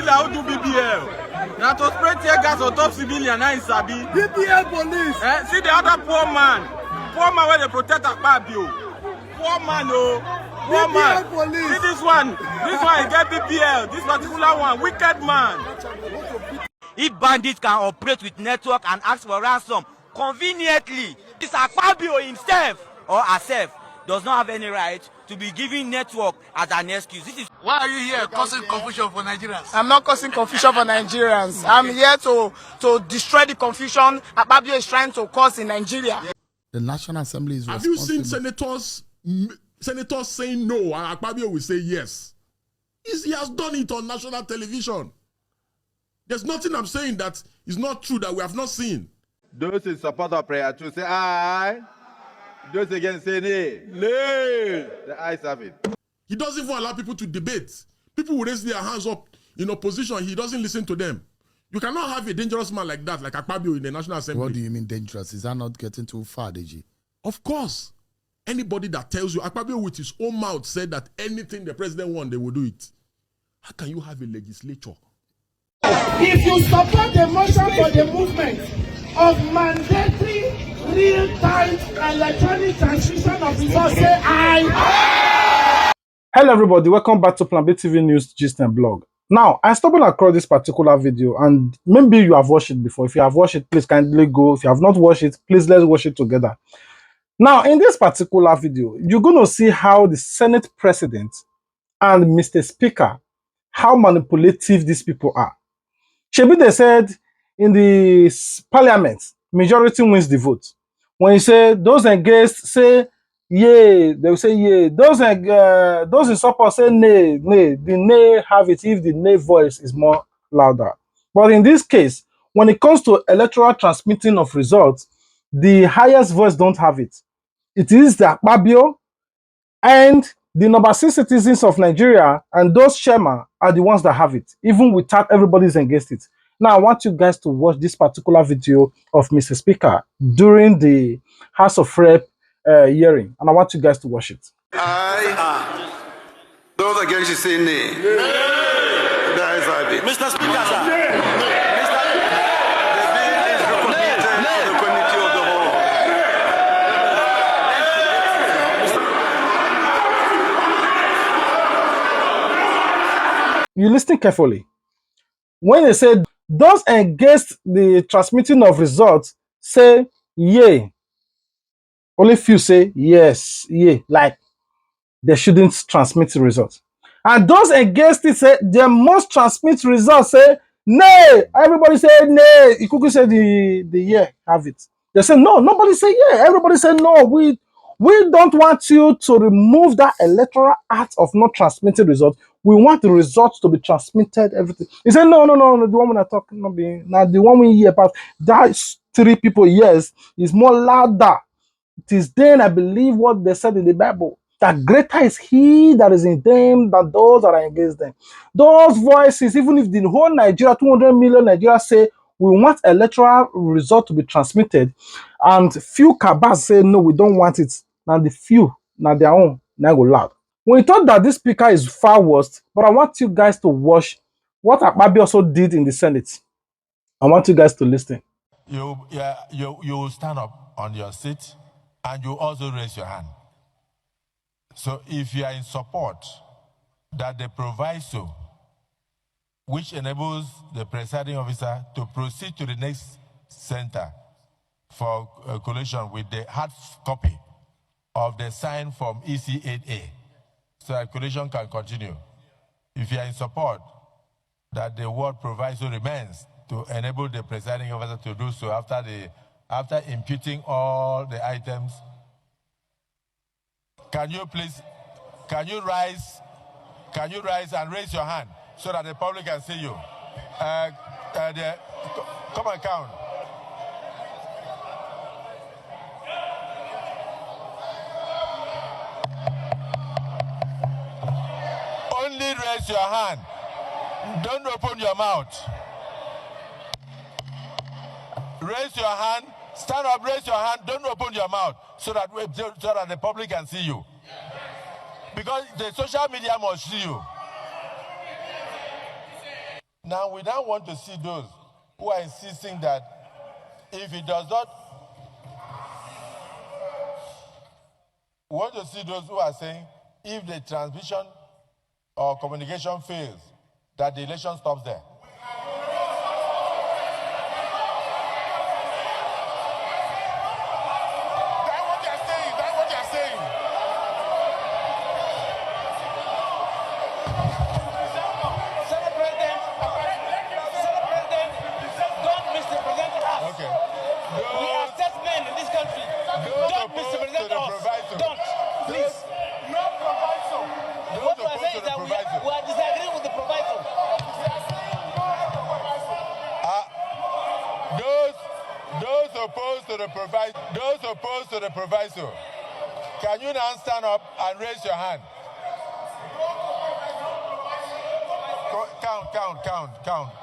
how do BBL. Now to spray tear gas on top civilian, now in Sabi. BBL police. See the other poor man where they protect Akpabio. Poor man, oh. Poor man. Police. See this one he get BBL. This particular one, wicked man. If bandits can operate with network and ask for ransom conveniently, this Akpabio himself or herself does not have any right to be giving network as an excuse. This is why are you here causing confusion for Nigerians? I'm not causing confusion for Nigerians. I'm here to destroy the confusion Akpabio is trying to cause in Nigeria. The National Assembly is responsible. Have you seen senators saying no and Akpabio will say yes? He has done it on national television. There's nothing I'm saying that is not true that we have not seen. Those in support of prayer to say aye. Those against say nay. Nay. The ayes have it. He doesn't even allow people to debate. People will raise their hands up in opposition. He doesn't listen to them. You cannot have a dangerous man like that, like Akpabio in the National Assembly. What do you mean dangerous? Is that not getting too far, DG? Of course. Anybody that tells you, Akpabio with his own mouth said that anything the president wants, they will do it. How can you have a legislature? If you support the motion for the movement of mandatory real-time electronic transmission of results, say aye. Hello everybody, welcome back to Plan B TV News Gist and Blog. Now, I stumbled across this particular video and maybe you have watched it before. If you have watched it, please kindly go. If you have not watched it, please let's watch it together. Now, in this particular video, you're going to see how the Senate President and Mr. Speaker, how manipulative these people are. Shebi, they said in the parliament, majority wins the vote. When you say those against say yay, they will say yay. Those in support say nay, nay. The nay have it if the nay voice is more louder. But in this case, when it comes to electoral transmitting of results, the highest voice don't have it. It is the Akpabio and the number 6 citizens of Nigeria and those chairmen are the ones that have it, even without everybody's against it. Now, I want you guys to watch this particular video of Mr. Speaker during the House of Rep hearing, and I want you guys to watch it. Aye. Those against you say nay. That is how it is. Mr. Speaker, sir. The bill is recommitted to the committee of the whole. You listen carefully. When they say those against the transmitting of results say yay, only few say yes, yay, like they shouldn't transmit the results. And those against it say they must transmit results, say nay. Everybody say nay. You could say the yeah, have it. They say no, nobody say yeah. Everybody say no. We don't want you to remove that electoral act of not transmitting results. We want the results to be transmitted, everything. He said, no, the one we're talking not being now the one we hear about that 3 people, yes, is more louder. It is then I believe what they said in the Bible. That greater is he that is in them than those that are against them. Those voices, even if the whole Nigeria, 200 million Nigeria say we want electoral result to be transmitted, and few cabals say no, we don't want it. Now the few, now their own, now go loud. We thought that this speaker is far worse, but I want you guys to watch what Akpabio also did in the Senate. I want you guys to listen. You stand up on your seat and you also raise your hand. So if you are in support that the proviso, which enables the presiding officer to proceed to the next center for collation with the hard copy of the sign from EC8A, so that collation can continue. If you are in support that the word proviso remains to enable the presiding officer to do so after imputing all the items, can you rise and raise your hand so that the public can see you? Come and count. Only raise your hand. Don't open your mouth. Raise your hand. Stand up, raise your hand. Don't open your mouth so that the public can see you. Because the social media must see you. Now we now want to see those who are insisting that if it does not, we want to see those who are saying if the transmission or communication fails, that the election stops there. Those opposed to the proviso, can you now stand up and raise your hand? Count.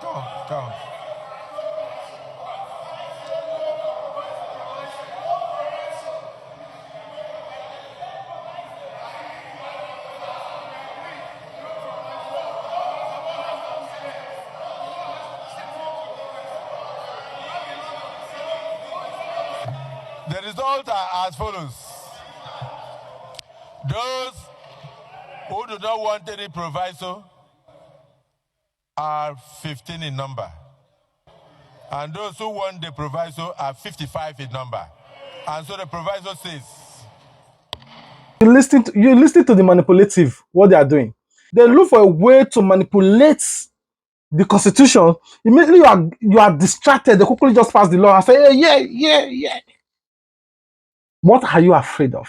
The results are as follows. Those who do not want any proviso are 15 in number. And those who want the proviso are 55 in number. And so the proviso says... You listen to the manipulative, what they are doing. They look for a way to manipulate the constitution. Immediately you are distracted. They quickly just pass the law and say, yeah. What are you afraid of?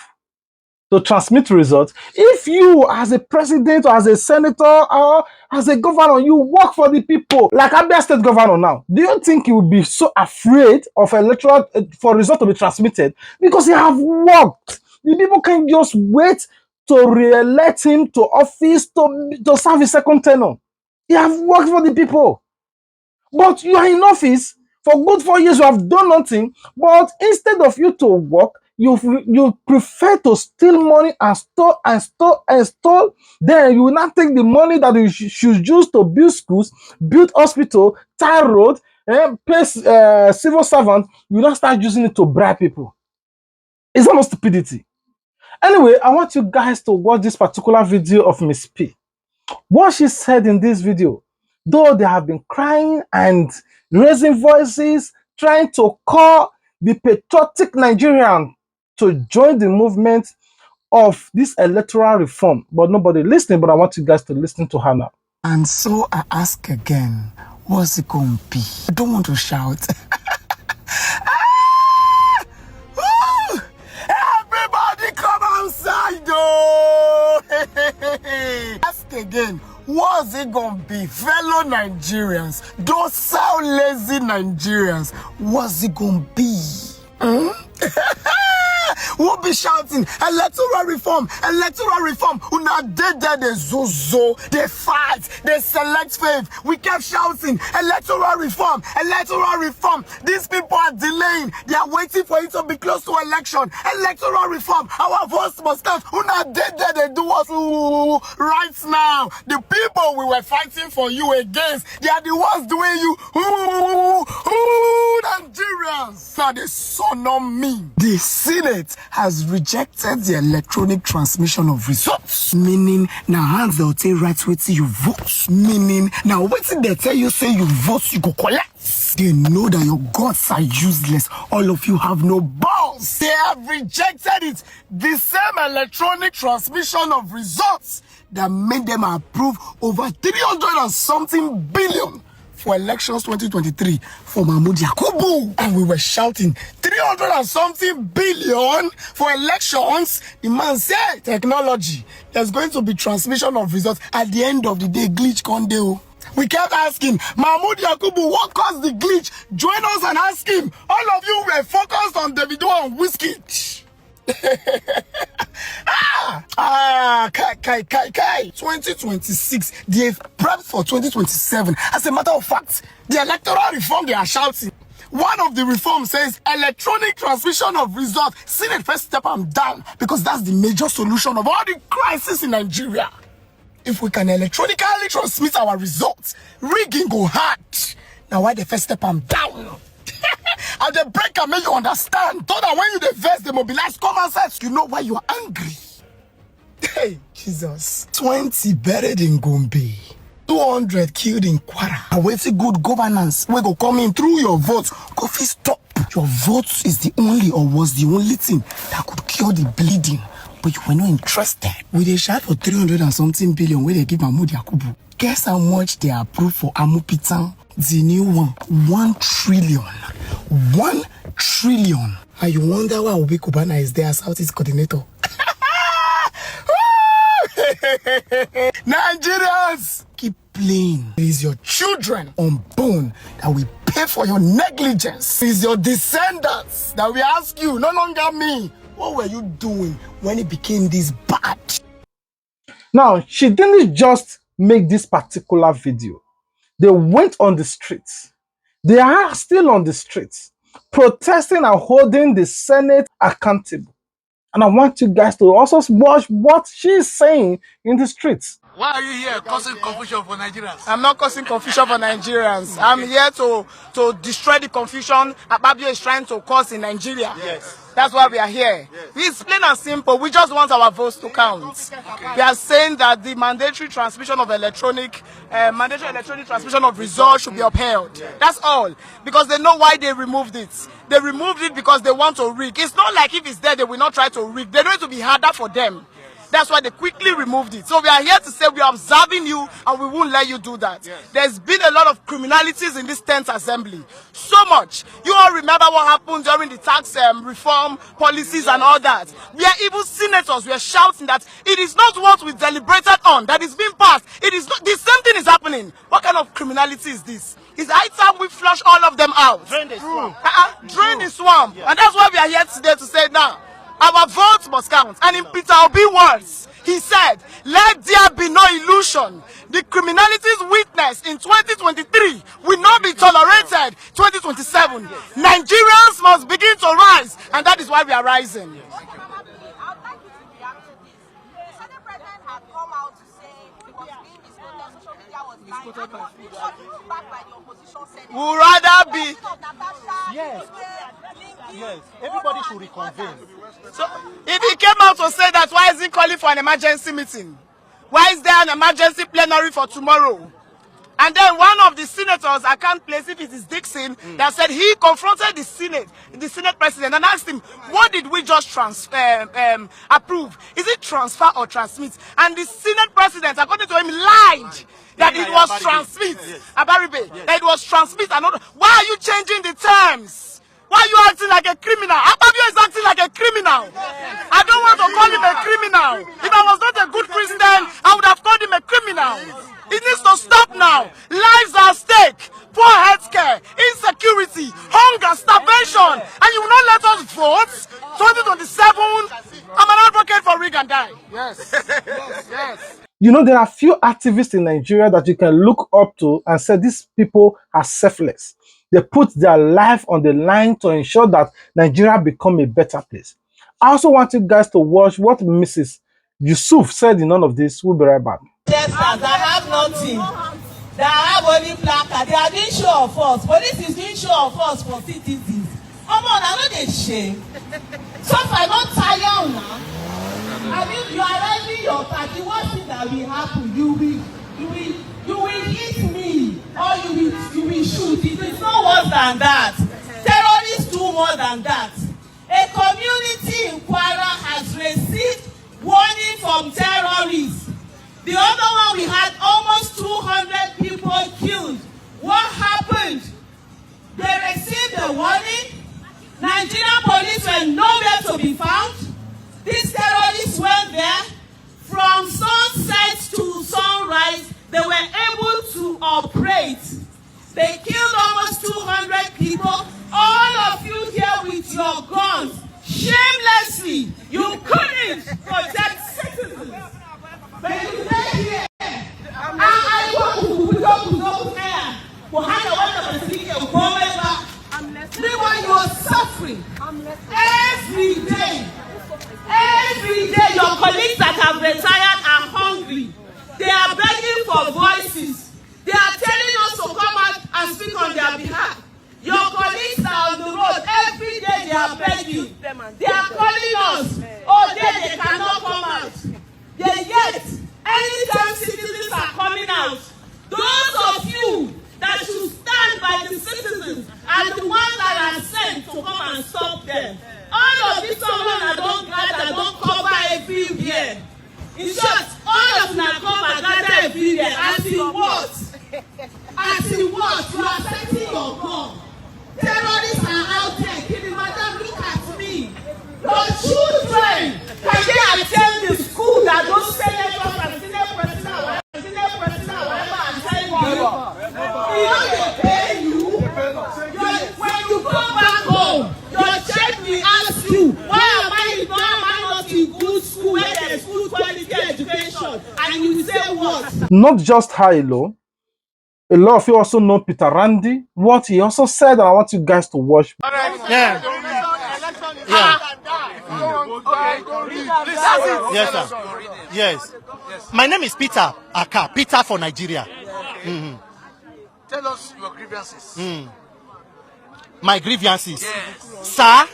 To transmit results? If you, as a president or as a senator or as a governor, you work for the people, like Abia State governor now, do you think you would be so afraid of electoral for results to be transmitted? Because he have worked. The people can just wait to re-elect him to office to serve his second tenure. He have worked for the people. But you are in office for good 4 years, you have done nothing. But instead of you to work, you prefer to steal money and store. Then you will not take the money that you should use to build schools, build hospital, tie road, pay civil servants. You will not start using it to bribe people. It's almost stupidity. Anyway, I want you guys to watch this particular video of Miss P. What she said in this video, though they have been crying and raising voices, trying to call the patriotic Nigerian to join the movement of this electoral reform, but nobody listening. But I want you guys to listen to her now. And so I ask again, what's it going to be? I don't want to shout. Everybody come outside, though! Ask again, what's it going to be? Fellow Nigerians, those so lazy Nigerians, what's it going to be? We'll be shouting, electoral reform. Una dead they zozo, they fight, they select faith. We kept shouting, electoral reform. These people are delaying. They are waiting for it to be close to election. Electoral reform. Our voice must count. Una dead they do us right now. The people we were fighting for you against, they are the ones doing you. Nigerians. So they so not me. The Senate has rejected the electronic transmission of results, meaning now hands they'll take right way till you vote, meaning now waiting they tell you say you vote you go collect. They know that your guts are useless. All of you have no balls. They have rejected it. The same electronic transmission of results that made them approve over 300 and something billion for elections 2023 for Mahmoud Yakubu. And we were shouting 300 and something billion for elections. The man said technology, there's going to be transmission of results. At the end of the day, glitch condeo. We kept asking, Mahmoud Yakubu, what caused the glitch? Join us and ask him. All of you were focused on Davido and Whiskey. Kai. 2026, they've prepped for 2027. As a matter of fact, the electoral reform they are shouting. One of the reforms says electronic transmission of results. Senate first step them down because that's the major solution of all the crisis in Nigeria. If we can electronically transmit our results, rigging go hard. Now why the first step I'm down? And the breaker make you understand. So that when you the verse, they mobilize common sense, you know why you are angry. Hey, Jesus. 20 buried in Gombe. 200 killed in Kwara. And what's good governance? We go come in through your votes. Go fit stop. Your votes is the only or was the only thing that could cure the bleeding. But you were not interested. We they shot for 300 and something billion where they give Mahmoud Yakubu. Guess how much they approved for Amupitang? The new one. 1 trillion. 1 trillion. And you wonder why Obi Kubana is there as Southeast coordinator. Nigerians, keep playing. It is your children unborn that will pay for your negligence. It is your descendants that will ask you, no longer me, what were you doing when it became this bad? Now, she didn't just make this particular video. They went on the streets. They are still on the streets, protesting and holding the Senate accountable. And I want you guys to also watch what she's saying in the streets. Why are you here causing confusion for Nigerians? I'm not causing confusion for Nigerians. I'm here to destroy the confusion Akpabio is trying to cause in Nigeria. Yes. That's why we are here. Yes. It's plain and simple. We just want our votes to count. Okay. We are saying that the mandatory transmission of electronic transmission of results should be upheld. Yes. That's all. Because they know why they removed it. They removed it because they want to rig. It's not like if it's there, they will not try to rig. They're going to be harder for them. That's why they quickly removed it. So we are here to say we are observing you and we won't let you do that. Yes. There's been a lot of criminalities in this 10th assembly. So much. You all remember what happened during the tax reform policies and all that. We are even senators. We are shouting that it is not what we deliberated on that is being passed. It is not, the same thing is happening. What kind of criminality is this? It's high time we flush all of them out. Drain the swamp. Drain the swamp. Yeah. And that's why we are here today to say now. Our votes must count. And in Peter Obi's words, he said, let there be no illusion. The criminalities witnessed in 2023 will not be tolerated 2027. Nigerians must begin to rise. And that is why we are rising. Would rather be. Yes, everybody should reconvene. So, if he came out to say that, why is he calling for an emergency meeting? Why is there an emergency plenary for tomorrow? And then one of the senators, I can't place if it is Dixon, that said he confronted the Senate president and asked him, what did we just approve? Is it transfer or transmit? And the Senate president, according to him, lied that it was transmit. That it was transmit. Why are you changing the terms? Why are you acting like a criminal? Akpabio is acting like a criminal. I don't want to call him a criminal. If I was not a good Christian, I would have called him a criminal. It needs to stop now. Lives are at stake. Poor healthcare, insecurity, hunger, starvation. And you will not let us vote? 2027, I'm an advocate for rig and die. Yes. Yes. You know, there are few activists in Nigeria that you can look up to and say these people are selfless. They put their life on the line to ensure that Nigeria become a better place. I also want you guys to watch what Mrs. Yusuf said in none of this. We'll be right back. That have nothing, that have only placard, they are doing show of force. Police is doing show of force for citizens. Come on, I know they shame. So if I don't tire now, I mean, you are arriving your party, what thing that will happen? You will hit me, or you will shoot. It is no worse than that. Terrorists do more than that. A community in Kwara has received warning from terrorists. The other one, we had almost 200 people killed. What happened? They received a warning. Nigerian police were nowhere to be found. These terrorists went there. From sunset to sunrise, they were able to operate. They killed almost 200 people. All of you here with your guns, shamelessly, you couldn't protect citizens. But you stay here. I want to go there. Everyone, you are suffering. Every day, your colleagues that have retired are hungry. They are your voices. They are telling us to come out and speak on their behalf. Your colleagues are on the road every day. They are begging. They are calling us. Oh, they cannot come out. Yet, anytime citizens are coming out, those of you that should stand by the citizens are the ones that are sent to come and stop them. All of these someone that don't gather, don't cover everywhere. In short, all of them cover gather everywhere. As in what? As in what? You are setting your gun. Terrorists are out there killing. Madam, look at me. Your children, can they attend the school that those senators and senior president or whatever are telling you? You know they pay you. When you come back home, your child will ask you, why am I not in good school where there is good quality education? And you will say what? Not just Hilo, a lot of you also know Peter Randy, what he also said, and I want you guys to watch. Yeah. Yes, sir. Yes. My name is Peter Aka, Peter for Nigeria. Tell us your grievances. My grievances. Yes. Sir,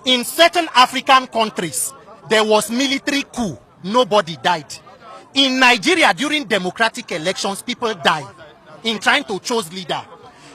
in certain African countries, there was military coup. Nobody died. In Nigeria, during democratic elections, people died in trying to choose leader.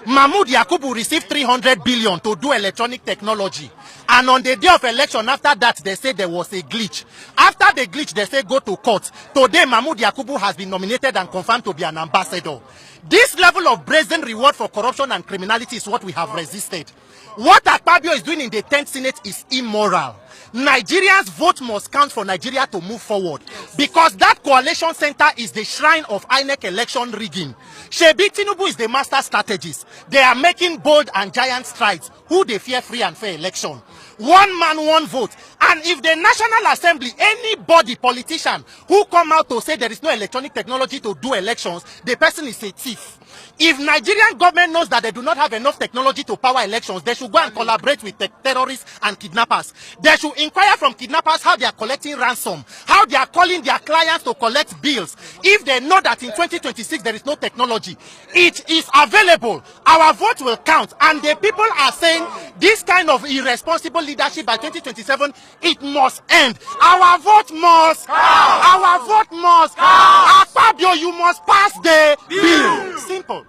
Mahmoud Yakubu received 300 billion to do electronic technology. And on the day of election, after that, they say there was a glitch. After the glitch, they say go to court. Today, Mahmoud Yakubu has been nominated and confirmed to be an ambassador. This level of brazen reward for corruption and criminality is what we have resisted. What Akpabio is doing in the 10th Senate is immoral. Nigerians' vote must count for Nigeria to move forward, because that coalition center is the shrine of INEC election rigging. Shebi Tinubu is the master strategist. They are making bold and giant strides. Who they fear free and fair election? One man, one vote. And if the National Assembly, anybody, politician, who come out to say there is no electronic technology to do elections, the person is a thief. If Nigerian government knows that they do not have enough technology to power elections, they should go and collaborate with terrorists and kidnappers. They should inquire from kidnappers how they are collecting ransom, how they are calling their clients to collect bills. If they know that in 2026 there is no technology, it is available. Our vote will count. And the people are saying this kind of irresponsible leadership by 2027, it must end. Our vote must. Our vote must. Akpabio, you must pass the bill. Simple.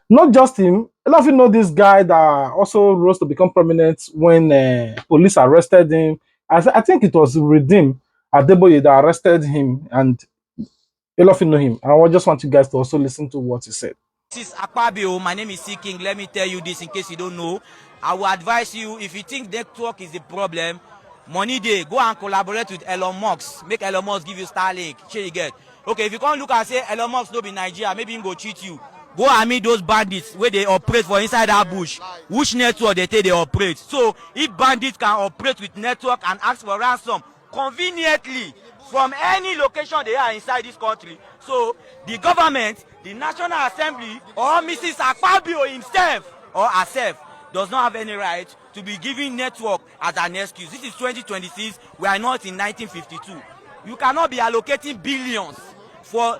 Not just him, a lot of you know this guy that also rose to become prominent when police arrested him. I think it was Redeem Adeboye that arrested him, and a lot of you know him. And I just want you guys to also listen to what he said. This is Akpabio. My name is C King. Let me tell you this in case you don't know. I will advise you, if you think network is the problem, money day, go and collaborate with Elon Musk. Make Elon Musk give you Starlink. Sure you get. Okay, if you can't look and say Elon Musk no be Nigeria, maybe he go cheat you. Go and meet those bandits where they operate for inside that bush. Which network they take they operate. So if bandits can operate with network and ask for ransom conveniently from any location they are inside this country, so the government, the National Assembly, or Mrs. Akpabio himself or herself does not have any right to be giving network as an excuse. This is 2026. We are not in 1952. You cannot be allocating billions for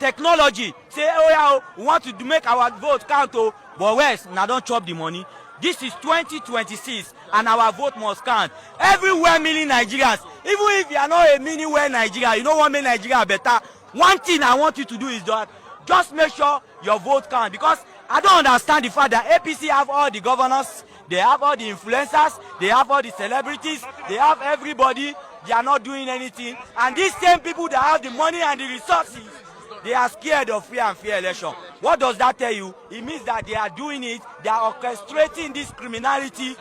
technology. Say, oh yeah, we want to make our vote count, oh, but where's now don't chop the money. This is 2026 and our vote must count. Everywhere million Nigerians, even if you are not a mini-where Nigeria, you don't want to make Nigeria better. One thing I want you to do is that just make sure your vote count, because I don't understand the fact that APC have all the governors, they have all the influencers, they have all the celebrities, they have everybody, they are not doing anything. And these same people that have the money and the resources, they are scared of free and fair election. What does that tell you? It means that they are doing it, they are orchestrating this criminality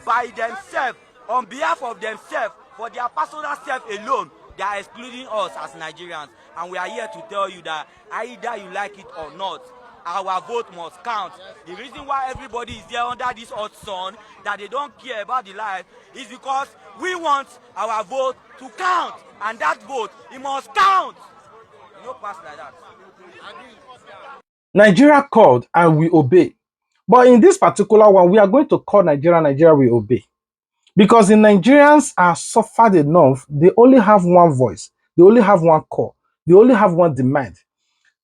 by themselves, on behalf of themselves, for their personal self alone. They are excluding us as Nigerians. And we are here to tell you that either you like it or not, our vote must count. The reason why everybody is there under this hot sun, that they don't care about the life, is because we want our vote to count. And that vote, it must count. No pass like that. Nigeria called and we obey. But in this particular one, we are going to call Nigeria we obey. Because the Nigerians are suffered enough, they only have one voice. They only have one call. They only have one demand: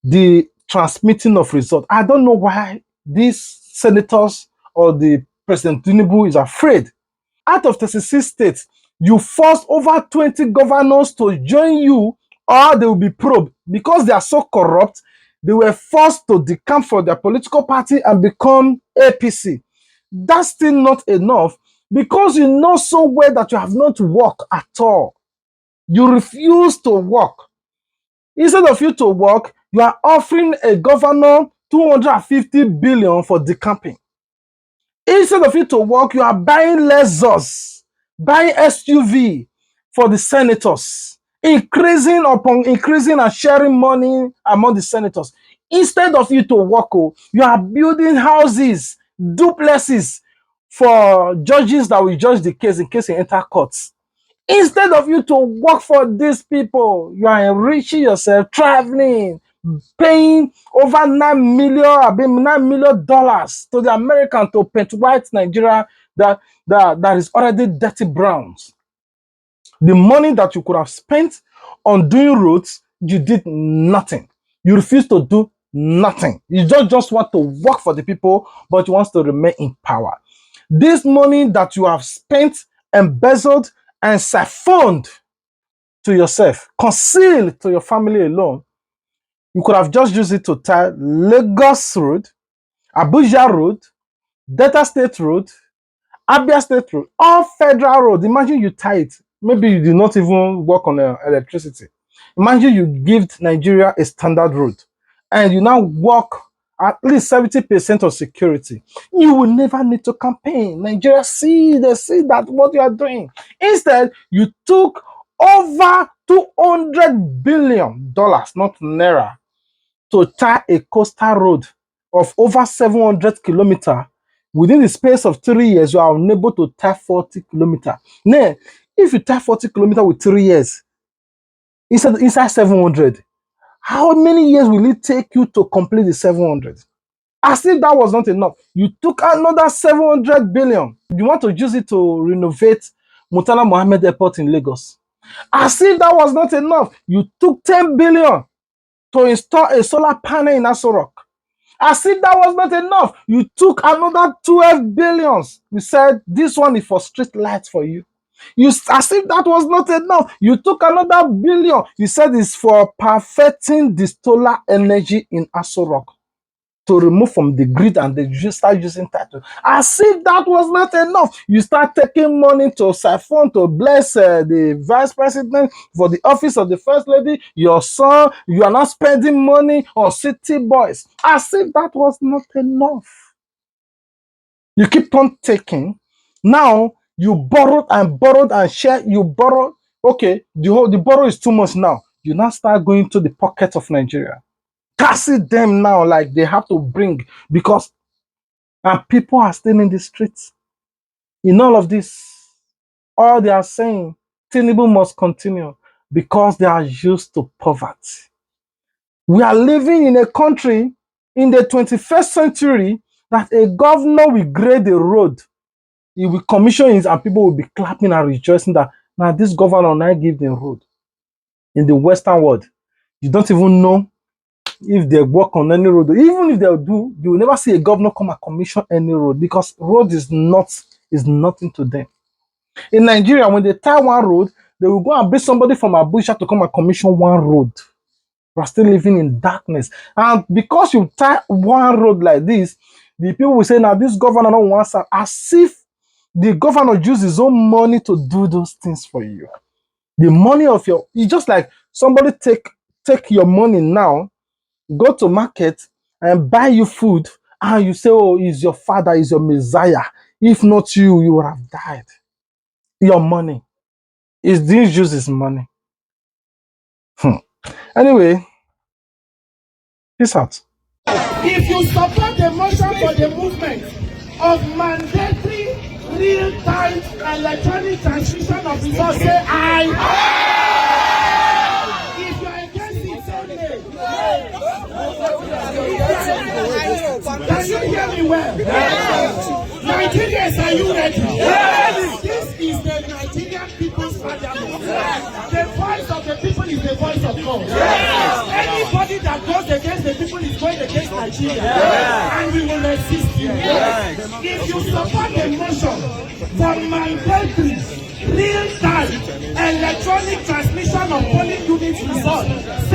the transmitting of results. I don't know why these senators or the President Tinubu is afraid. Out of 36 states, you force over 20 governors to join you, or they will be probed. Because they are so corrupt, they were forced to decamp for their political party and become APC. That's still not enough, because you know so well that you have not worked at all. You refuse to work. Instead of you to work, you are offering a governor 250 billion for decamping. Instead of you to work, you are buying Lexus, buying SUV for the senators, increasing and sharing money among the senators. Instead of you to work, you are building houses, duplexes for judges that will judge the case in case they enter courts. Instead of you to work for these people, you are enriching yourself, traveling, paying over $9 million to the American to paint white Nigeria that is already dirty browns. The money that you could have spent on doing roads, you did nothing. You refuse to do nothing. You just want to work for the people, but you want to remain in power. This money that you have spent, embezzled, and siphoned to yourself, concealed to your family alone, you could have just used it to tie Lagos Road, Abuja Road, Delta State Road, Abia State Road, all federal road. Imagine you tie it. Maybe you do not even work on electricity. Imagine you give Nigeria a standard road and you now work at least 70% of security. You will never need to campaign. Nigeria they see that what you are doing. Instead, you took over $200 billion, not naira, to tie a coastal road of over 700 kilometers. Within the space of 3 years, you are unable to tie 40 kilometers. Now, if you tie 40 kilometers with 3 years, inside 700, how many years will it take you to complete the 700? As if that was not enough, you took another 700 billion. You want to use it to renovate Murtala Mohammed Airport in Lagos. As if that was not enough, you took 10 billion to install a solar panel in Aso Rock. As if that was not enough, you took another 12 billions. You said, this one is for street lights for you. As if that was not enough, you took another billion. You said it's for perfecting the solar energy in Aso Rock, to remove from the grid, and they start using title. As if that was not enough, you start taking money to siphon to bless the vice president for the office of the first lady, your son. You are not spending money on city boys. As if that was not enough. You keep on taking. Now you borrowed and share. You borrow. Okay, the borrow is too much now. You now start going to the pocket of Nigeria, taxing them now like they have to bring, because and people are still in the streets. In all of this, all they are saying, Tinubu must continue, because they are used to poverty. We are living in a country in the 21st century that a governor will grade a road, he will commission it, and people will be clapping and rejoicing that now this governor now give them road. In the Western world, you don't even know if they work on any road. Even if they do, you will never see a governor come and commission any road, because road is nothing to them. In Nigeria, when they tie one road, they will go and bring somebody from Abuja to come and commission one road. We are still living in darkness. And because you tie one road like this, the people will say, now this governor don't want to, as if the governor uses his own money to do those things for you. The money of it's just like somebody take your money now, go to market and buy you food, and you say, oh, is your father, is your Messiah. If not you, you would have died. Your money. Is this use his money? Anyway, peace out. If you support the motion for the movement of mandatory real-time electronic transmission of results, say aye. If you are against it, say nay. Can you hear me well? Nigerians, are you ready? This is the Nigerian People's Parliament. The voice of the people is the voice of God. Anybody that goes against the people is going against Nigeria. And we will resist you. If you support the motion for mandatory, real-time, electronic transmission of polling unit results,